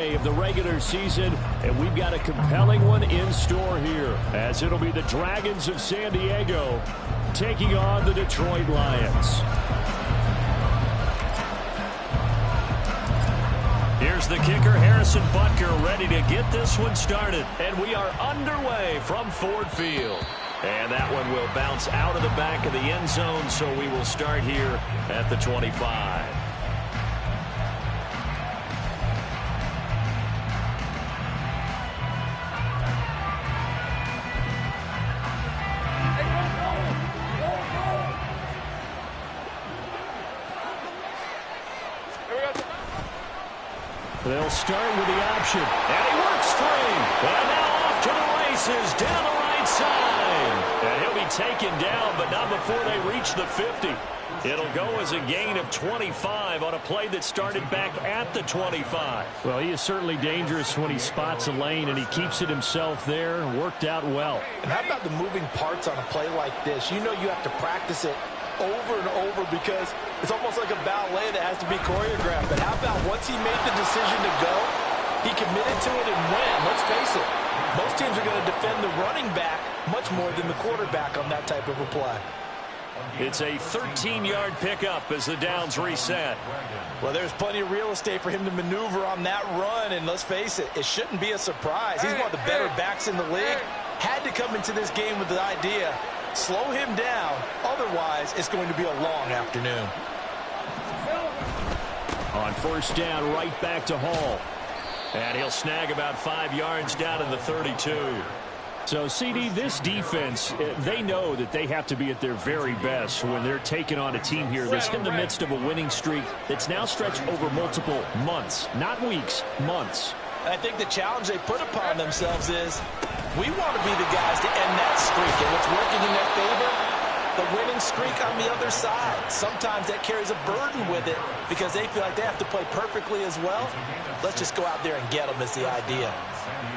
Of the regular season, and we've got a compelling one in store here, as it'll be the Dragons of San Diego taking on the Detroit Lions. Here's the kicker, Harrison Butker, ready to get this one started, and we are underway from Ford Field. And that one will bounce out of the back of the end zone, so we will start here at the 25. They'll start with the option, and he works free. And now off to the races down the right side. And he'll be taken down, but not before they reach the 50. It'll go as a gain of 25 on a play that started back at the 25. Well, he is certainly dangerous when he spots a lane, and he keeps it himself there. Worked out well. And how about the moving parts on a play like this? You know you have to practice it over and over because it's almost like a ballet that has to be choreographed. But how about once he made the decision to go, he committed to it and went. Let's face it, most teams are going to defend the running back much more than the quarterback on that type of a play. It's a 13-yard pickup as the downs reset. Well, there's plenty of real estate for him to maneuver on that run, and let's face it, it shouldn't be a surprise. He's one of the better backs in the league. Had to come into this game with the idea, slow him down, otherwise it's going to be a long afternoon. On first down, right back to Hall. And he'll snag about 5 yards down in the 32. So, CD, this defense, they know that they have to be at their very best when they're taking on a team here that's in the midst of a winning streak that's now stretched over multiple months, not weeks, months. And I think the challenge they put upon themselves is, we want to be the guys to end that streak. And what's working in their favor? The winning streak on the other side. Sometimes that carries a burden with it because they feel like they have to play perfectly as well. Let's just go out there and get them is the idea.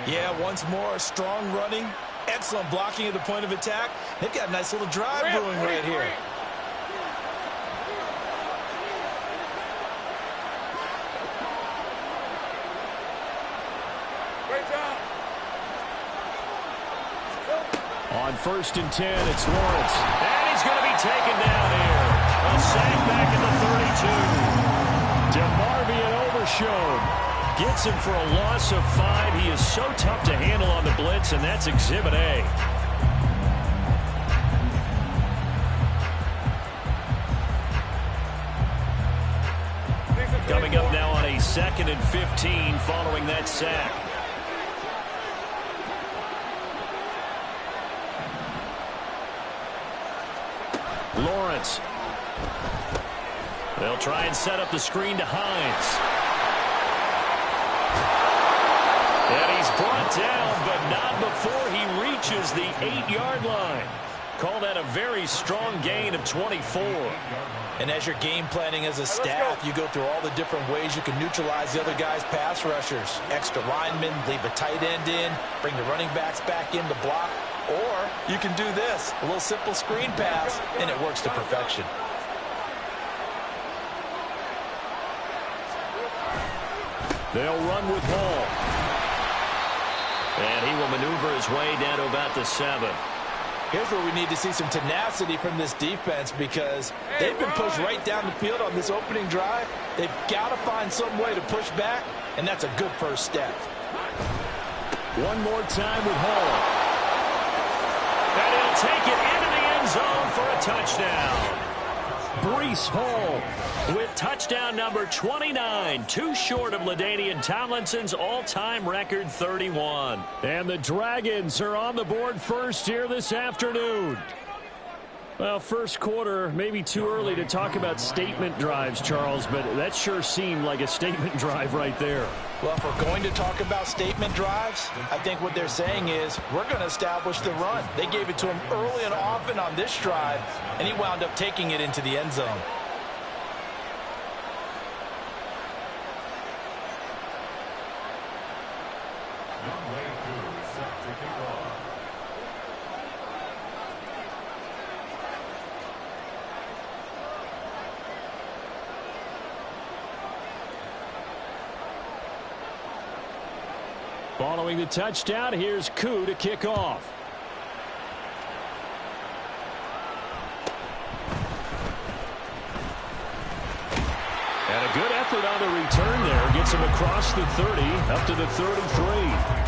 Yeah, once more, strong running, excellent blocking at the point of attack. They've got a nice little drive brewing right here. On first and 10, it's Lawrence. And he's going to be taken down here. A sack back at the 32. DeMarvion overshowed. Gets him for a loss of 5. He is so tough to handle on the blitz, and that's Exhibit A. Coming up now on a 2nd and 15 following that sack. Lawrence. They'll try and set up the screen to Hines. And he's brought down, but not before he reaches the 8-yard line. Call that a very strong gain of 24. And as you're game planning as a staff, you go through all the different ways you can neutralize the other guy's pass rushers. Extra linemen, leave a tight end in, bring the running backs back in to block. Or you can do this, a little simple screen pass, and it works to perfection. They'll run with Hall. And he will maneuver his way down to about the 7. Here's where we need to see some tenacity from this defense because they've been pushed right down the field on this opening drive. They've got to find some way to push back, and that's a good first step. One more time with Hall. And he'll take it into the end zone for a touchdown. Breece Hall with touchdown number 29, too short of LaDainian Tomlinson's all-time record 31. And the Dragons are on the board first here this afternoon. Well, first quarter, maybe too early to talk about statement drives, Charles, but that sure seemed like a statement drive right there. Well, if we're going to talk about statement drives, I think what they're saying is we're going to establish the run. They gave it to him early and often on this drive, and he wound up taking it into the end zone. Following the touchdown, here's Koo to kick off. And a good effort on the return there. Gets him across the 30, up to the 33.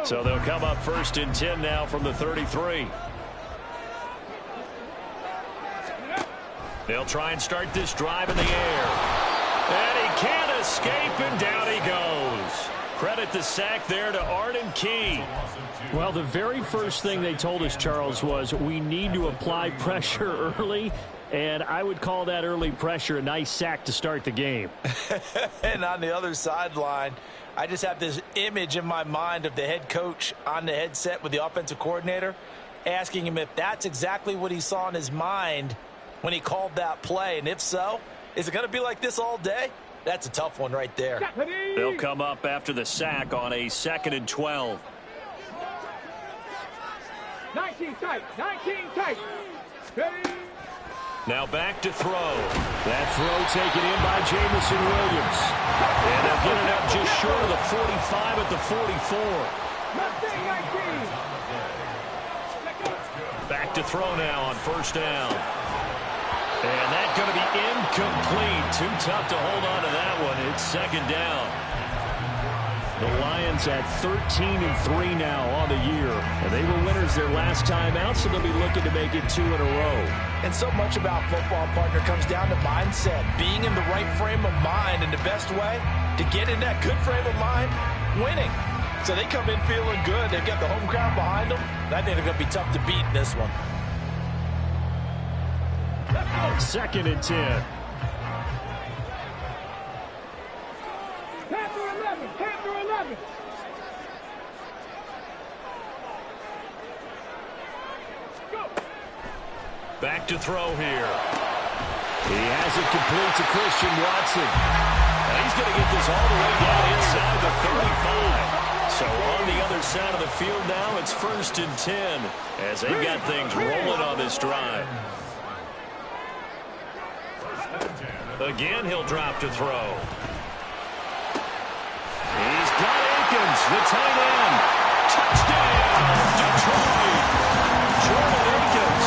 So they'll come up 1st and 10 now from the 33. They'll try and start this drive in the air. And he can't escape, and down he goes. Credit the sack there to Arden Key. Well, the very first thing they told us, Charles, was we need to apply pressure early. And I would call that early pressure a nice sack to start the game. And on the other sideline, I just have this image in my mind of the head coach on the headset with the offensive coordinator asking him if that's exactly what he saw in his mind when he called that play. And if so, is it going to be like this all day? That's a tough one right there. They'll come up after the sack on a 2nd and 12. 19 tight, 19 tight. Now back to throw. That throw taken in by Jamison Williams. And they'll get it up just short of the 45 at the 44. Back to throw now on 1st down. And that's going to be incomplete. Too tough to hold on to that one. It's 2nd down. The Lions at 13-3 now on the year. And they were winners their last time out, so they'll be looking to make it 2 in a row. And so much about football, partner, comes down to mindset. Being in the right frame of mind, and the best way to get in that good frame of mind, winning. So they come in feeling good. They've got the home crowd behind them. And I think they're going to be tough to beat in this one. 2nd and 10. Back to throw here. He has it complete to Christian Watson. And he's going to get this all the way down inside the 35. So on the other side of the field now, it's 1st and 10 as they've got things rolling on this drive. Again, he'll drop to throw. He's got Akins, the tight end. Touchdown, Detroit. Jordan Akins,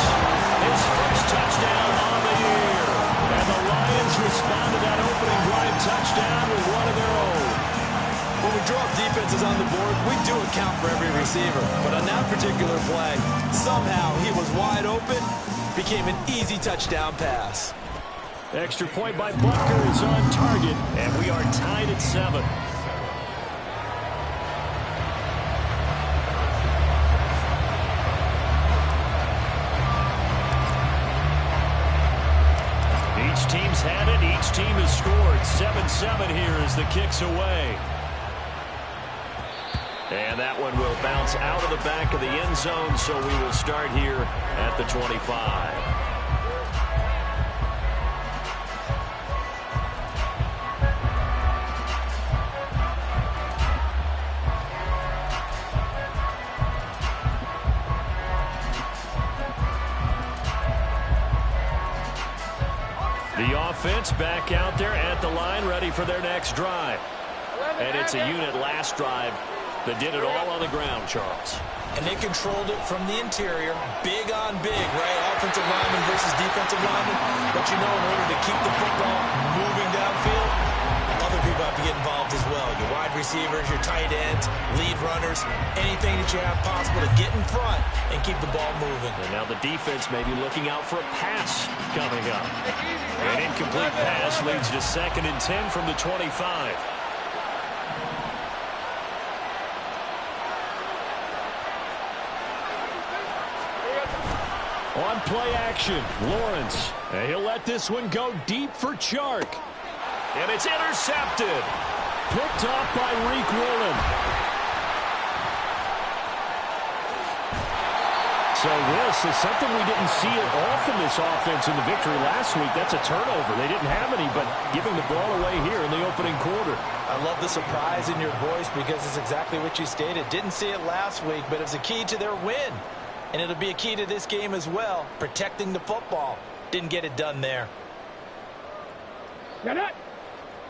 his first touchdown on the year. And the Lions respond to that opening drive touchdown with one of their own. When we draw up defenses on the board, we do account for every receiver. But on that particular play, somehow he was wide open, became an easy touchdown pass. Extra point by Butker is on target, and we are tied at 7. Each team's had it. Each team has scored. 7-7 here as the kick's away. And that one will bounce out of the back of the end zone, so we will start here at the 25. The offense back out there at the line, ready for their next drive. And it's a unit last drive that did it all on the ground, Charles. And they controlled it from the interior, big on big, right? Offensive lineman versus defensive lineman. But you know, in order to keep the football moving downfield, other people have to get involved as well. Your wide receivers, your tight ends, lead runners, anything that you have possible to get in front and keep the ball moving. And now the defense may be looking out for a pass coming up. An incomplete pass leads to 2nd and 10 from the 25. On play action, Lawrence. And he'll let this one go deep for Chark. And it's intercepted. Picked off by Reek Woolen. So this is something we didn't see it all from this offense in the victory last week. That's a turnover. They didn't have any, but giving the ball away here in the opening quarter. I love the surprise in your voice because it's exactly what you stated. Didn't see it last week, but it's a key to their win. And it'll be a key to this game as well, protecting the football. Didn't get it done there. Get it.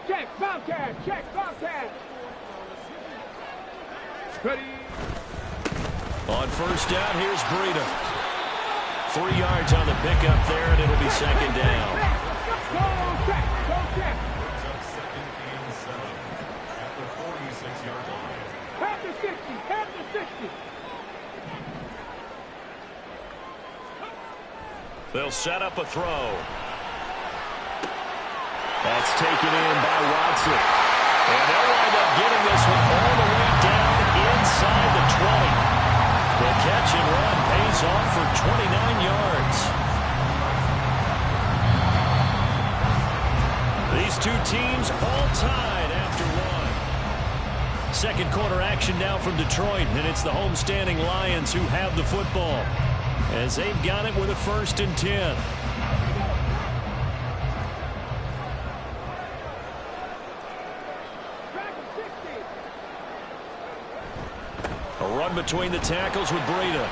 Check, Bobcat. Check, Bobcat. Ready. On first down, here's Breida. 3 yards on the pickup there, and it'll be second down. Go check. Go check. Half the 60. Half the 60. They'll set up a throw. That's taken in by Watson. And they'll wind up getting this one all the way down inside the 20. The catch and run pays off for 29 yards. These two teams all tied after one. Second quarter action now from Detroit, and it's the homestanding Lions who have the football, as they've got it with a 1st and 10. A run between the tackles with Breida.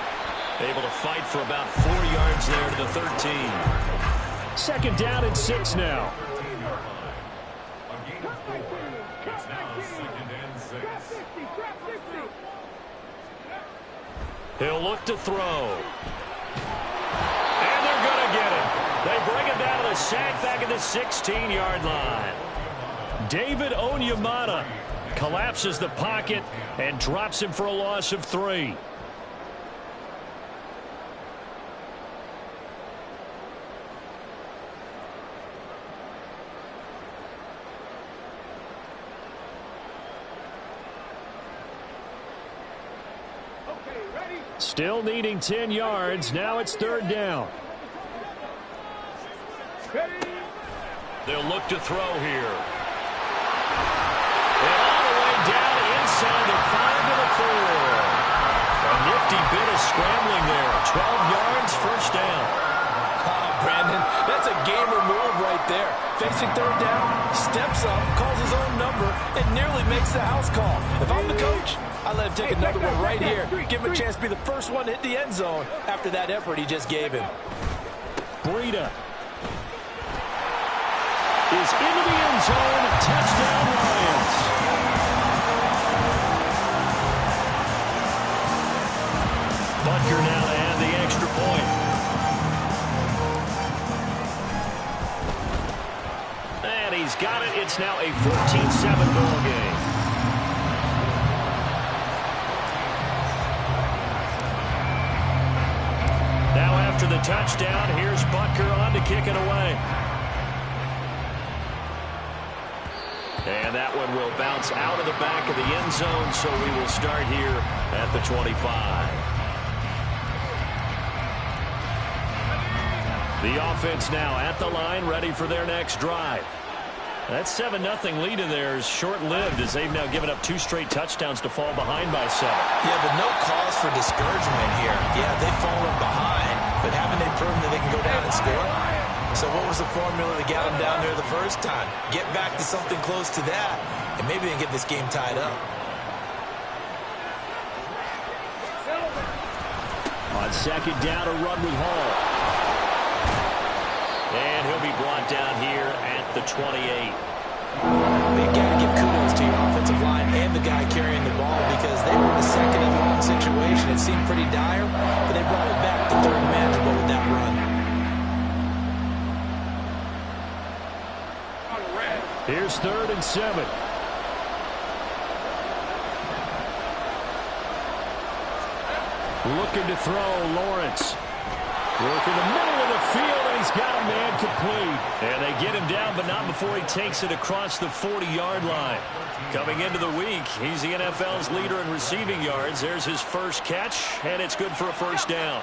Able to fight for about 4 yards there to the 13. Second down and 6 now. He'll look to throw. And they're going to get it. They bring it down to the sack back at the 16-yard line. David Onyemata collapses the pocket and drops him for a loss of 3. Still needing 10 yards. Now it's 3rd down. They'll look to throw here. And all the way down inside the 5 to the 4. A nifty bit of scrambling there. 12 yards, 1st down. Brandon, that's a gamer move right there. Facing 3rd down, steps up, calls his own number, and nearly makes the house call. If I'm the coach, I let him take another one right here. Give him a chance to be the first one to hit the end zone after that effort he just gave him. Breida is into the end zone. Touchdown, Lions. Butker now to add the extra point. And he's got it. It's now a 14-7 ball game. Now after the touchdown, here's Butker on to kick it away. And that one will bounce out of the back of the end zone, so we will start here at the 25. The offense now at the line, ready for their next drive. That 7-0 lead of theirs short-lived, as they've now given up 2 straight touchdowns to fall behind by 7. Yeah, but no cause for discouragement here. Yeah, they've fallen behind, but haven't they proven that they can go down and score? So what was the formula that got them down there the first time? Get back to something close to that, and maybe they can get this game tied up. On second down, a run with Hall. And he'll be brought down here at the 28. They've got to give kudos to your offensive line and the guy carrying the ball, because they were in a 2nd and long situation. It seemed pretty dire, but they brought it back to 3rd and manageable with that run. Here's 3rd and 7. Looking to throw, Lawrence. Working the middle of the field, and he's got a man complete. And they get him down, but not before he takes it across the 40-yard line. Coming into the week, he's the NFL's leader in receiving yards. There's his first catch, and it's good for a 1st down.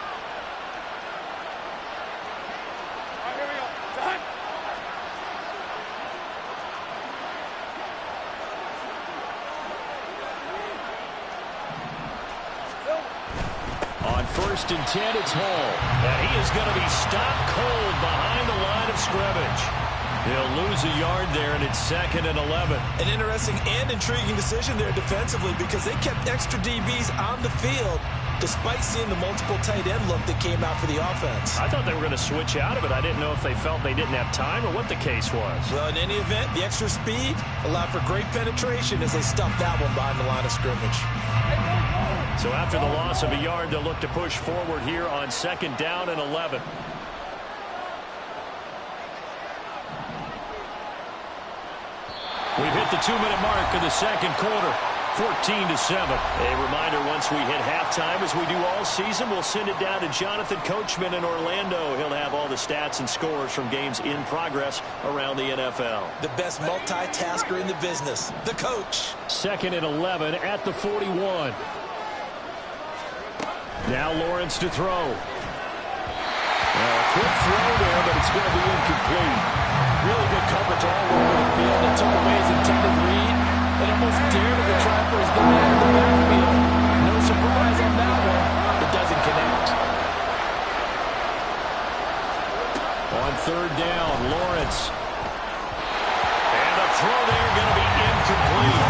On first and 10, it's Hall. And he is going to be stopped cold behind the line of scrimmage. He'll lose a yard there, and it's 2nd and 11. An interesting and intriguing decision there defensively because they kept extra DBs on the field despite seeing the multiple tight end look that came out for the offense. I thought they were going to switch out of it. I didn't know if they felt they didn't have time or what the case was. Well, in any event, the extra speed allowed for great penetration as they stuffed that one behind the line of scrimmage. So after the loss of a yard, they'll look to push forward here on 2nd down and 11. We've hit the 2-minute mark of the second quarter. 14-7. A reminder, once we hit halftime, as we do all season, we'll send it down to Jonathan Coachman in Orlando. He'll have all the stats and scores from games in progress around the NFL. The best multitasker in the business, the coach. 2nd and 11 at the 41. Now Lawrence to throw. A quick throw there, but it's going to be incomplete. Really good coverage all over the field. It took away his intended read. And almost dared to try for his guy out of the backfield. No surprise on that one. It doesn't connect. On 3rd down, Lawrence. And the throw there going to be incomplete.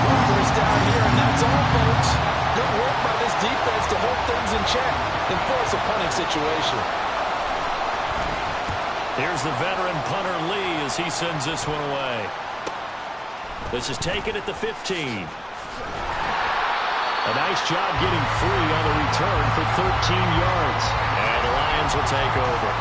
One first down here, and that's all, folks. Good work by this defense to hold things in check and force a punting situation. Here's the veteran punter Lee as he sends this one away. This is taken at the 15. A nice job getting free on the return for 13 yards. And the Lions will take over.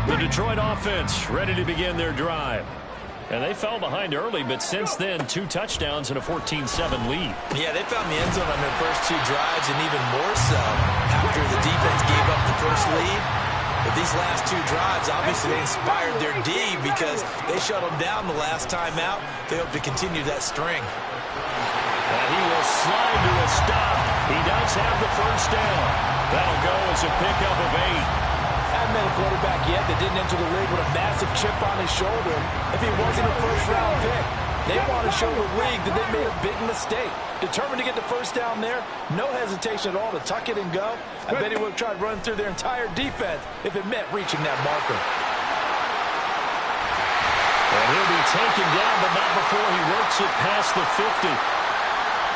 The Detroit offense ready to begin their drive. And they fell behind early, but since then, 2 touchdowns and a 14-7 lead. Yeah, they found the end zone on their first 2 drives, and even more so after the defense gave up the first lead. But these last 2 drives, obviously they inspired their D because they shut them down the last time out. They hope to continue that string. And he will slide to a stop. He does have the first down. That'll go as a pickup of 8. Haven't met a quarterback yet that didn't enter the league with a massive chip on his shoulder if he wasn't a first-round pick. They want to show the league that they made a big mistake. Determined to get the first down there, no hesitation at all to tuck it and go. I bet he would have tried running through their entire defense if it meant reaching that marker. And he'll be taken down, but not before he works it past the 50.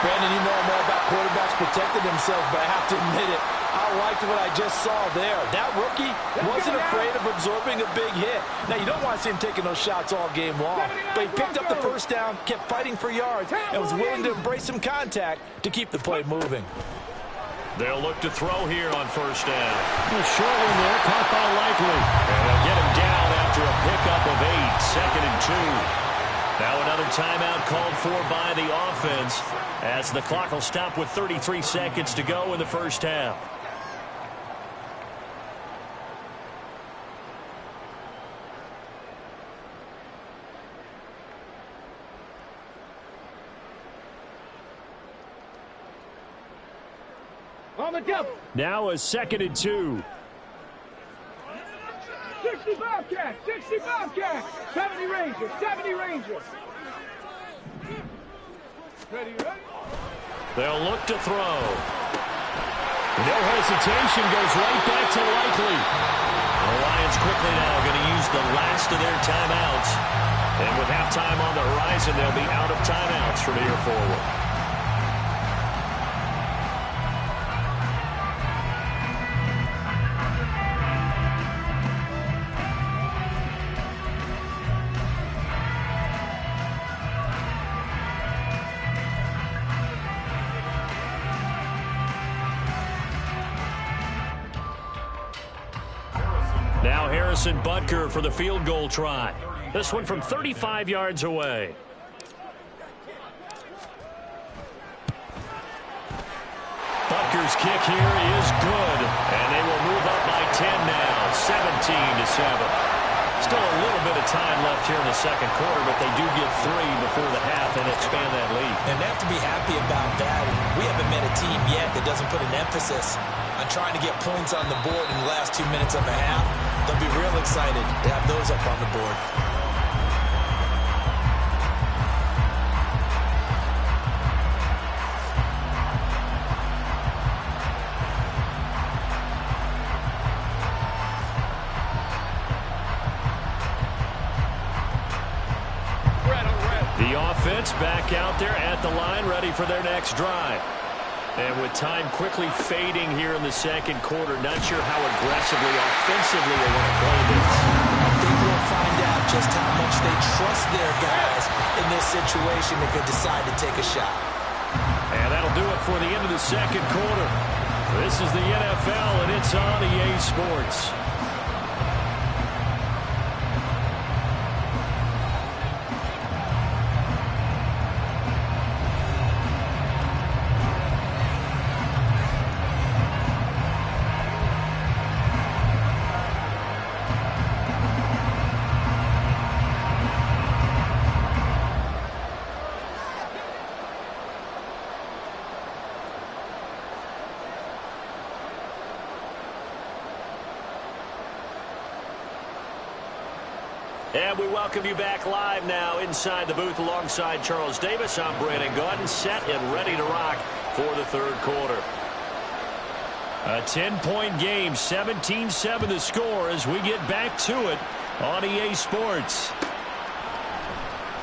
Brandon, you know more about quarterbacks protecting themselves, but I have to admit it. I liked what I just saw there. That rookie wasn't afraid of absorbing a big hit. Now, you don't want to see him taking those shots all game long, but he picked up the first down, kept fighting for yards, and was willing to embrace some contact to keep the play moving. They'll look to throw here on first down. A short one there, caught by Likely. And they'll get him down after a pickup of 8, 2nd and 2. Now another timeout called for by the offense as the clock will stop with 33 seconds to go in the first half. On the double. Now a 2nd and 2. 60 Bobcats, 60 Bobcats. 70 Rangers, 70 Rangers. Ready, ready? They'll look to throw. No hesitation, goes right back to Likely. The Lions quickly now going to use the last of their timeouts. And with halftime on the horizon, they'll be out of timeouts from here forward. Now Harrison Butker for the field goal try. This one from 35 yards away. Butker's kick here is good, and they will move up by 10 now. 14-7. Still a little bit of time left here in the second quarter, but they do get 3 before the half and expand that lead. And they have to be happy about that. We haven't met a team yet that doesn't put an emphasis on trying to get points on the board in the last 2 minutes of the half. They'll be real excited to have those up on the board. Back out there at the line, ready for their next drive. And with time quickly fading here in the second quarter, not sure how aggressively, offensively they want to play this. I think we'll find out just how much they trust their guys in this situation if they decide to take a shot. And that'll do it for the end of the second quarter. This is the NFL, and it's on EA Sports. And we welcome you back live now inside the booth alongside Charles Davis. I'm Brandon Gaudin, set and ready to rock for the third quarter. A 10-point game, 17-7 the score as we get back to it on EA Sports.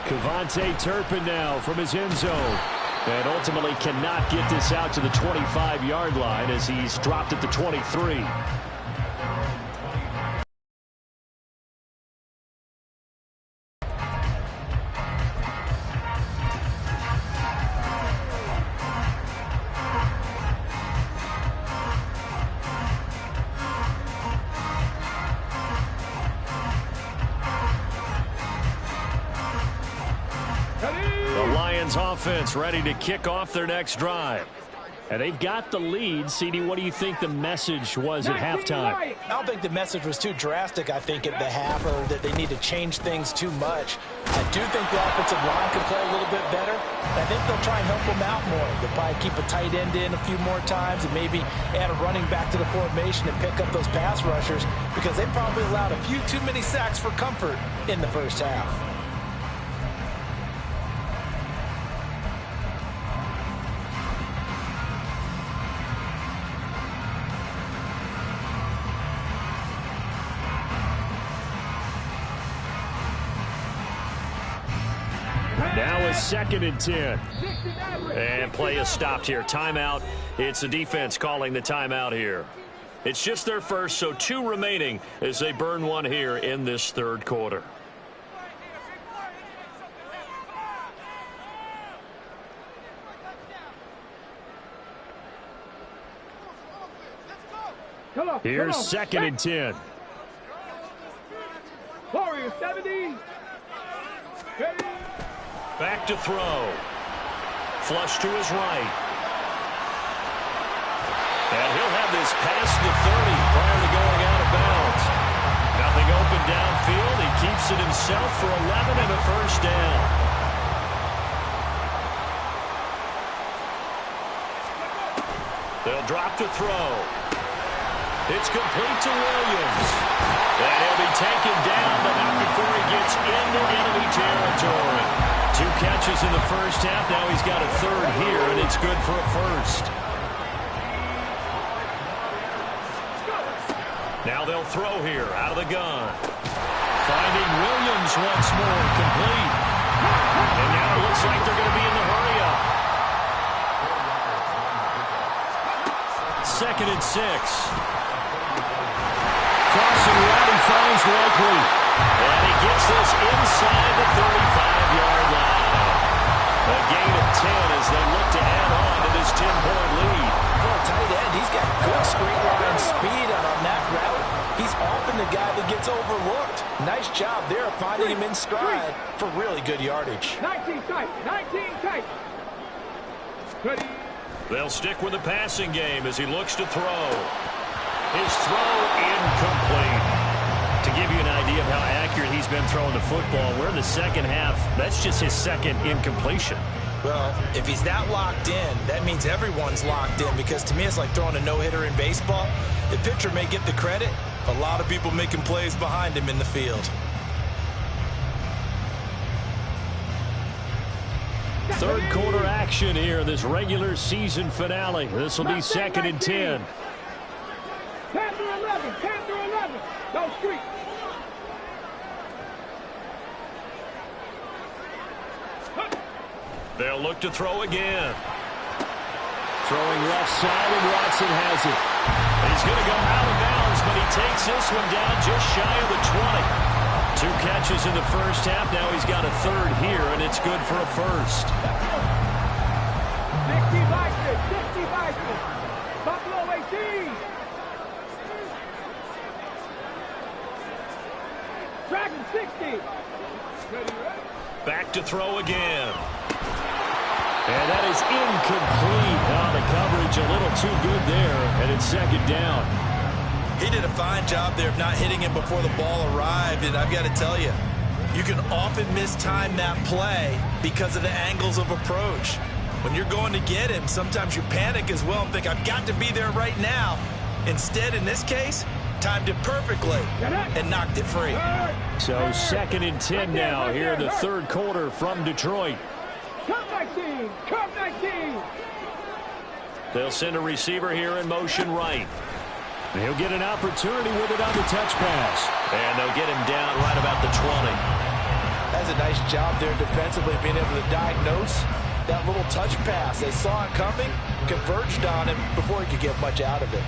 Kevontae Turpin now from his end zone. And ultimately cannot get this out to the 25-yard line as he's dropped at the 23. Offense ready to kick off their next drive. And they've got the lead. CD, what do you think the message was at halftime? I don't think the message was too drastic, I think, at the half, or that they need to change things too much. I do think the offensive line can play a little bit better. I think they'll try and help them out more. They'll probably keep a tight end in a few more times and maybe add a running back to the formation and pick up those pass rushers because they probably allowed a few too many sacks for comfort in the first half. Now a 2nd and 10. And play is stopped here. Timeout. It's the defense calling the timeout here. It's just their first, so 2 remaining as they burn one here in this third quarter. Here's 2nd and 10. Warriors 70. Ready. Back to throw. Flush to his right. And he'll have this past the 30 prior to going out of bounds. Nothing open downfield. He keeps it himself for 11 and a first down. They'll drop to throw. It's complete to Williams. And he'll be taken down, but not before he gets into enemy territory. 2 catches in the first half. Now he's got a 3rd here, and it's good for a first. Now they'll throw here out of the gun. Finding Williams once more, complete. And now it looks like they're going to be in the hurry-up. 2nd and 6. Crossing right, he finds Likely. And he gets this inside the 35-yard line. A gain of 10 as they look to add on to this 10-point lead. For a tight end, he's got good straight line speed, and on that route, he's often the guy that gets overlooked. Nice job there of finding him in stride for really good yardage. 19 tight, 19 tight. Ready. They'll stick with the passing game as he looks to throw. His throw incomplete. give you an idea of how accurate he's been throwing the football, we're in the second half. That's just his second incompletion. Well, if he's that locked in, that means everyone's locked in, because to me it's like throwing a no-hitter in baseball. The pitcher may get the credit, a lot of people making plays behind him in the field. Third quarter action here in this regular season finale. This will be 2nd and 10. 10 through 11, 10 through 11. No streak. They'll look to throw again. Throwing left side, and Watson has it. He's going to go out of bounds, but he takes this one down just shy of the 20. 2 catches in the first half. Now he's got a third here, and it's good for a first. 60 Vikings, 60 Vikings. Buffalo 18. Dragon 60. Back to throw again. And that is incomplete. The coverage a little too good there, and it's 2nd down. He did a fine job there of not hitting him before the ball arrived, and I've got to tell you, you can often mistime that play because of the angles of approach. When you're going to get him, sometimes you panic as well and think, I've got to be there right now. Instead, in this case, timed it perfectly and knocked it free. So 2nd and 10 now here in the third quarter from Detroit. Come 19, come 19. They'll send a receiver here in motion right. He'll get an opportunity with it on the touch pass. And they'll get him down right about the 20. That's a nice job there defensively, being able to diagnose that little touch pass. They saw it coming, converged on him before he could get much out of it.